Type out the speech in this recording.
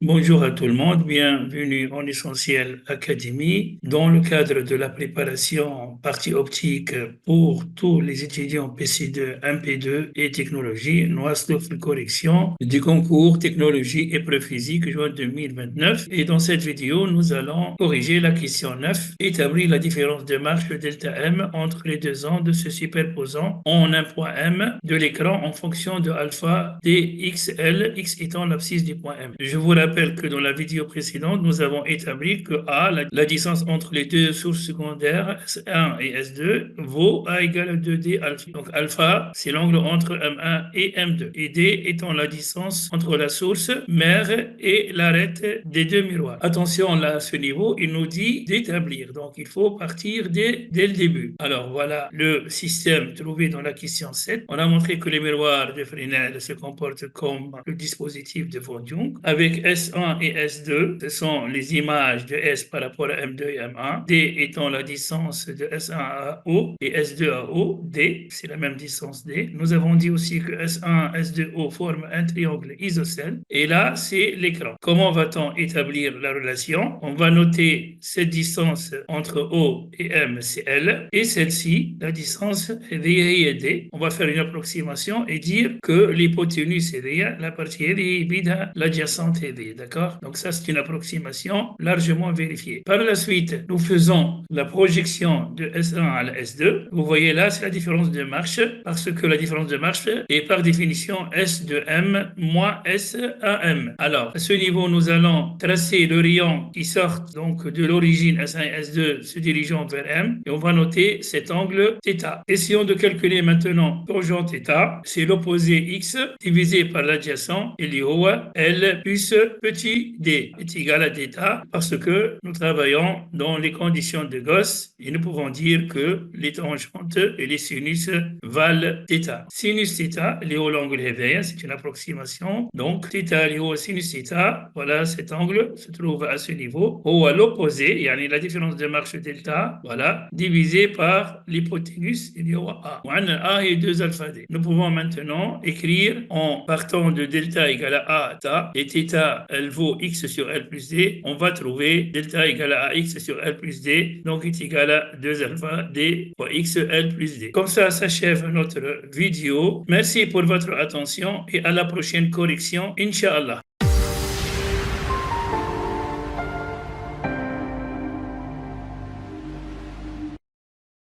Bonjour à tout le monde, bienvenue en Essentiel Académie. Dans le cadre de la préparation partie optique pour tous les étudiants PC2, MP2 et technologie, nous assistons une correction du concours technologie épreuve physique juin 2029. Et dans cette vidéo, nous allons corriger la question 9, établir la différence de marche delta M entre les deux angles se superposant en un point M de l'écran en fonction de alpha dxl, x étant l'abscisse du point M. Je vous rappelle que dans la vidéo précédente, nous avons établi que A, la distance entre les deux sources secondaires, S1 et S2, vaut A égale 2D alpha. Donc alpha, c'est l'angle entre M1 et M2. Et D étant la distance entre la source mère et l'arête des deux miroirs. Attention, là, à ce niveau, il nous dit d'établir. Donc, il faut partir dès le début. Alors, voilà le système trouvé dans la question 7. On a montré que les miroirs de Fresnel se comportent comme le dispositif de Von Jung, avec S1 et S2, ce sont les images de S par rapport à M2 et M1, D étant la distance de S1 à O et S2 à O, D, c'est la même distance D. Nous avons dit aussi que S1, S2O forment un triangle isocèle, et là, c'est l'écran. Comment va-t-on établir la relation? On va noter cette distance entre O et M, c'est L, et celle-ci, la distance هذه D. On va faire une approximation et dire que l'hypoténuse est la partie هذه l'adjacente est d'accord? Donc ça, c'est une approximation largement vérifiée. Par la suite, nous faisons la projection de S1 à la S2. Vous voyez là, c'est la différence de marche, parce que la différence de marche est par définition S de M moins S à M. Alors, à ce niveau, nous allons tracer le rayon qui sort donc de l'origine S1 et S2 se dirigeant vers M, et on va noter cet angle θ. Essayons de calculer maintenant tangent θ, c'est l'opposé X divisé par l'adjacent, et L plus petit d est égal à θ, parce que nous travaillons dans les conditions de Gauss et nous pouvons dire que les tangentes et les sinus valent θ. Sinus θ, l'angle هذايا, c'est une approximation. Donc θ sinus θ, voilà, cet angle se trouve à ce niveau. Ou à l'opposé, يعني la différence de marche delta, voilà, divisé par l'hypoténuse, il y aura A. On a A et 2 alpha D. Nous pouvons maintenant écrire en partant de delta égale à A θ, et θ, elle vaut x sur L plus D, on va trouver delta égale à x sur L plus D, donc est égal à 2 alpha D fois x L plus D. Comme ça s'achève notre vidéo. Merci pour votre attention et à la prochaine correction, Inch'Allah.